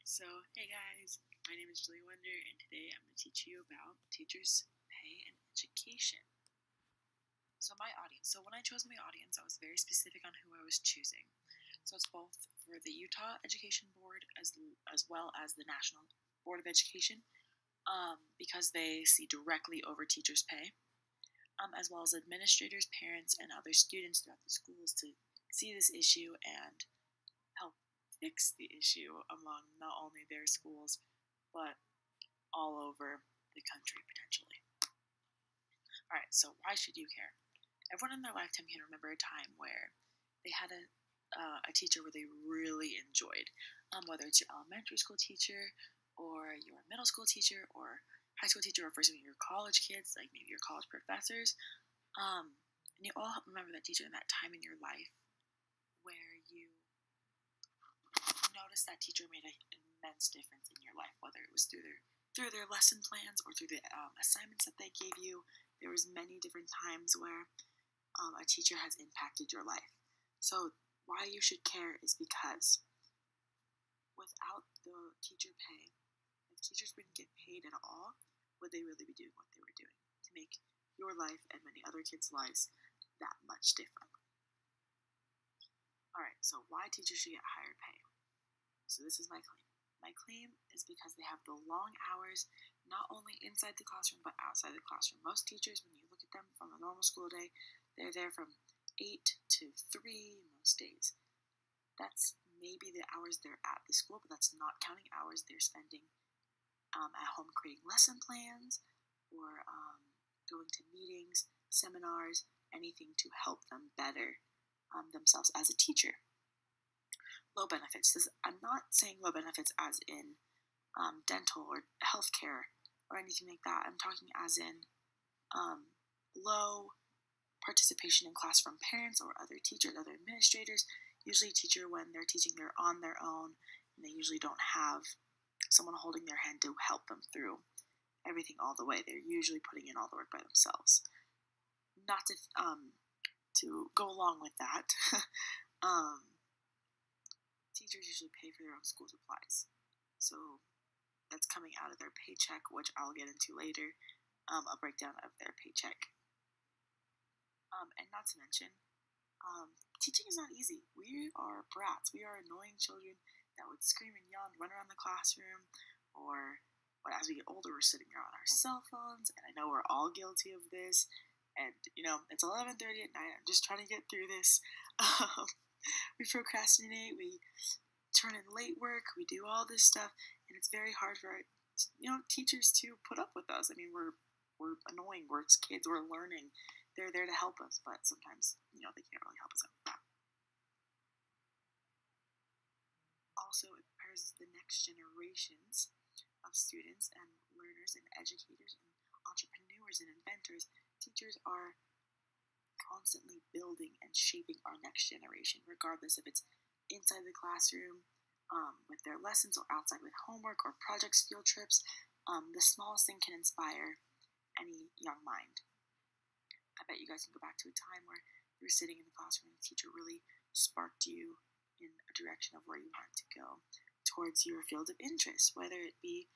Hey guys, my name is Julie Wonder, and today I'm going to teach you about teachers' pay and education. When I chose my audience, I was very specific on who I was choosing. So it's both for the Utah Education Board as well as the National Board of Education, because they see directly over teachers' pay, as well as administrators, parents, and other students throughout the schools to see this issue and help fix the issue among not only their schools, but all over the country potentially. Alright, so why should you care? Everyone in their lifetime can remember a time where they had a teacher where they really enjoyed, whether it's your elementary school teacher, or your middle school teacher, or high school teacher, or for some of your college kids, like maybe your college professors. And you all remember that teacher in that time in your life where you noticed that teacher made an immense difference in your life, whether it was through their lesson plans or through the assignments that they gave you. There was many different times where a teacher has impacted your life. So why you should care is because without the teacher pay, if teachers wouldn't get paid at all, would they really be doing what they were doing to make your life and many other kids' lives that much different? Alright, so why teachers should get higher pay? So this is my claim. My claim is because they have the long hours, not only inside the classroom, but outside the classroom. Most teachers, when you look at them from a normal school day, they're there from 8 to 3 most days. That's maybe the hours they're at the school, but that's not counting hours they're spending at home creating lesson plans or going to meetings, seminars, anything to help them better themselves as a teacher. Low benefits. I'm not saying low benefits as in dental or healthcare or anything like that. I'm talking as in low participation in class from parents or other teachers, other administrators. Usually a teacher, when they're teaching, they're on their own, and they usually don't have someone holding their hand to help them through everything all the way. They're usually putting in all the work by themselves. Not to go along with that, teachers usually pay for their own school supplies. So that's coming out of their paycheck, which I'll get into later, a breakdown of their paycheck. And not to mention, teaching is not easy. We are brats. We are annoying children that would scream and yell and run around the classroom, or as we get older, we're sitting there on our cell phones, and I know we're all guilty of this, and, it's 11:30 at night, I'm just trying to get through this. We procrastinate, we turn in late work, we do all this stuff, and it's very hard for teachers to put up with us. I mean, we're annoying, we're kids, we're learning. They're there to help us, but sometimes, they can't really help us out with that. Also, it prepares the next generations of students and learners and educators and entrepreneurs and inventors. Teachers are constantly building and shaping our next generation, regardless if it's inside the classroom with their lessons or outside with homework or projects, field trips. The smallest thing can inspire any young mind. I bet you guys can go back to a time where you were sitting in the classroom and the teacher really sparked you in a direction of where you wanted to go towards your field of interest, whether it be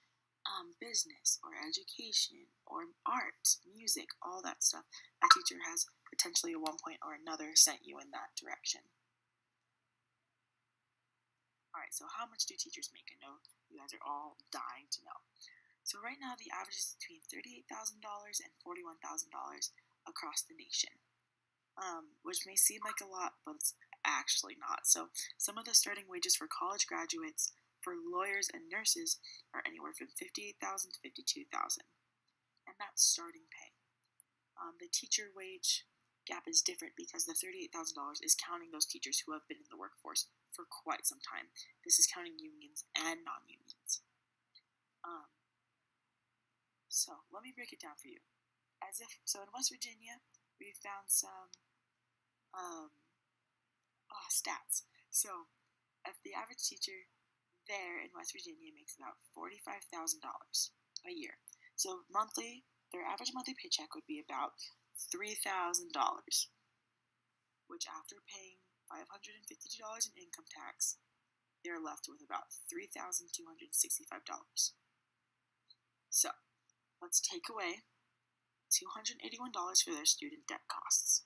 business or education or art, music, all that stuff. A teacher has potentially at one point or another sent you in that direction. Alright, so how much do teachers make? I know you guys are all dying to know. So right now the average is between $38,000 and $41,000 across the nation, which may seem like a lot, but it's actually not. So some of the starting wages for college graduates for lawyers and nurses are anywhere from $58,000 to $52,000, and that's starting pay. The teacher wage gap is different because the $38,000 is counting those teachers who have been in the workforce for quite some time. This is counting unions and non-unions. So let me break it down for you. So in West Virginia, we found some stats. So if the average teacher there in West Virginia makes about $45,000 a year, so their average monthly paycheck would be about $3,000, which after paying $552 in income tax they're left with about $3,265. So let's take away $281 for their student debt costs,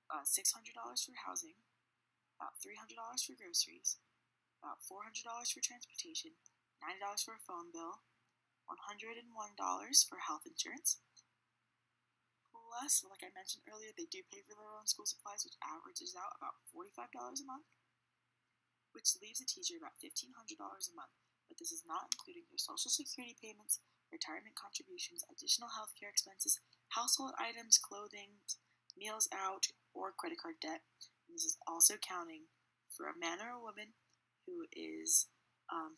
$600 for housing, about $300 for groceries, about $400 for transportation, $90 for a phone bill, $101 for health insurance. Plus, like I mentioned earlier, they do pay for their own school supplies, which averages out about $45 a month, which leaves a teacher about $1,500 a month. But this is not including their Social Security payments, retirement contributions, additional healthcare expenses, household items, clothing, meals out, or credit card debt. And this is also counting for a man or a woman who is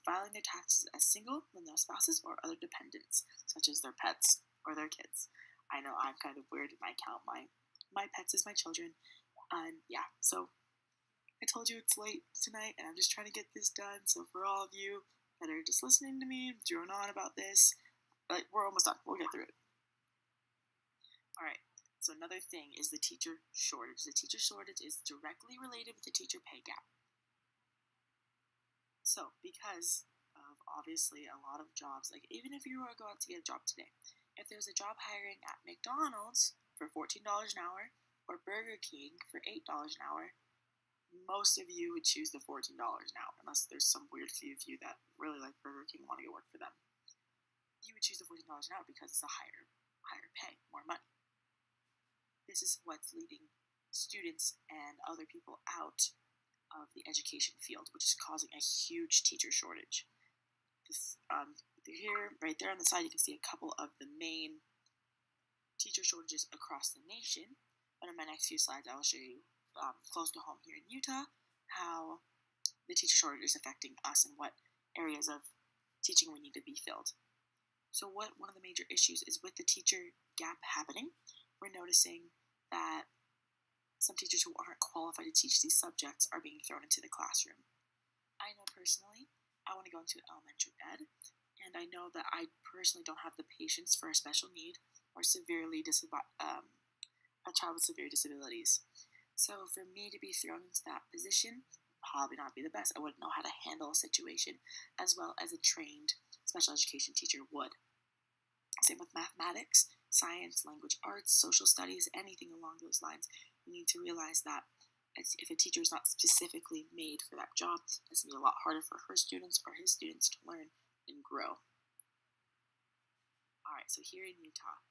filing their taxes as single when their spouses or other dependents, such as their pets or their kids. I know I'm kind of weird and I count my pets as my children. And yeah, so I told you it's late tonight and I'm just trying to get this done. So for all of you that are just listening to me drone on about this, like, we're almost done. We'll get through it. Alright, so another thing is the teacher shortage. The teacher shortage is directly related with the teacher pay gap. So because of obviously a lot of jobs, like even if you were to go out to get a job today, if there's a job hiring at McDonald's for $14 an hour or Burger King for $8 an hour, most of you would choose the $14 an hour, unless there's some weird few of you that really like Burger King and want to go work for them. You would choose the $14 an hour because it's a higher pay, more money. This is what's leading students and other people out of the education field, which is causing a huge teacher shortage. This, here, right there on the side, you can see a couple of the main teacher shortages across the nation. But in my next few slides, I will show you close to home here in Utah how the teacher shortage is affecting us and what areas of teaching we need to be filled. So one of the major issues is with the teacher gap happening, we're noticing that some teachers who aren't qualified to teach these subjects are being thrown into the classroom. I know personally, I want to go into elementary ed, and I know that I personally don't have the patience for a special need or a child with severe disabilities. So for me to be thrown into that position would probably not be the best. I wouldn't know how to handle a situation as well as a trained special education teacher would. Same with mathematics, science, language arts, social studies, anything along those lines. You need to realize that if a teacher is not specifically made for that job, it's going to be a lot harder for her students or his students to learn and grow. Alright, so here in Utah,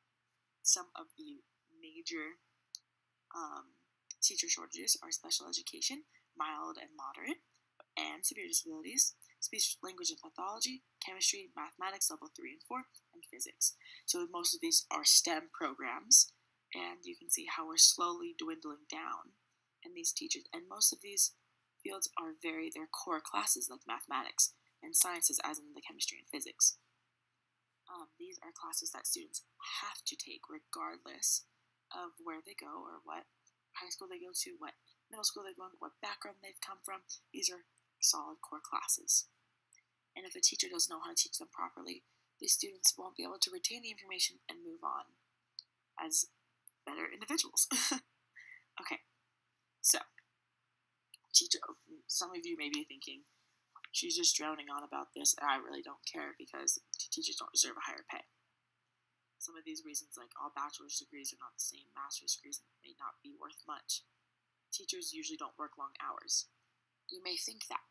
some of the major teacher shortages are special education, mild and moderate, and severe disabilities, speech, language, and pathology, chemistry, mathematics, level 3 and 4, and physics. So most of these are STEM programs, and you can see how we're slowly dwindling down in these teachers. And most of these fields are their core classes, like mathematics and sciences, as in the chemistry and physics. These are classes that students have to take regardless of where they go or what high school they go to, what middle school they go to, what background they've come from. These are solid core classes. And if a teacher doesn't know how to teach them properly, the students won't be able to retain the information and move on as better individuals. Okay, so some of you may be thinking, she's just droning on about this, and I really don't care because teachers don't deserve a higher pay. Some of these reasons, like all bachelor's degrees are not the same, master's degrees may not be worth much. Teachers usually don't work long hours. You may think that.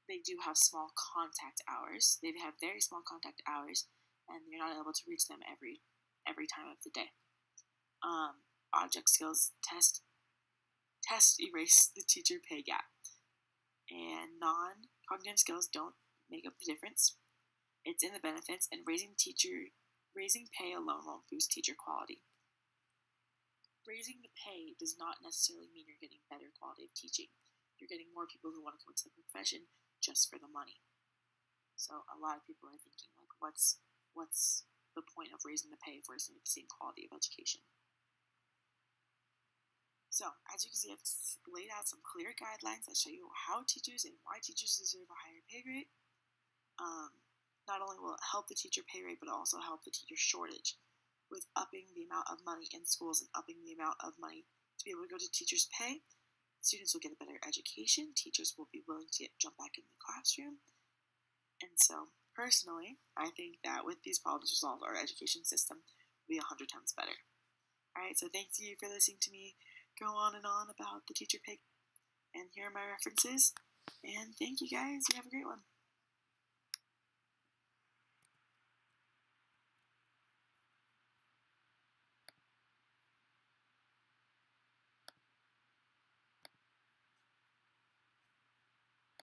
They do have small contact hours. They have very small contact hours, and you're not able to reach them every time of the day. Object skills test erase the teacher pay gap. And non-cognitive skills don't make up the difference. It's in the benefits, and raising pay alone won't boost teacher quality. Raising the pay does not necessarily mean you're getting better quality of teaching. You're getting more people who want to come into the profession just for the money. So a lot of people are thinking, like, what's the point of raising the pay if we're getting the same quality of education? So, as you can see, I've laid out some clear guidelines that show you how teachers and why teachers deserve a higher pay rate. Not only will it help the teacher pay rate, but it also help the teacher shortage with upping the amount of money in schools and upping the amount of money to be able to go to teachers' pay. Students will get a better education. Teachers will be willing to jump back in the classroom. And so, personally, I think that with these problems resolved, our education system will be 100 times better. Alright, so thank you for listening to me go on and on about the teacher pay. And here are my references. And thank you guys. You have a great one.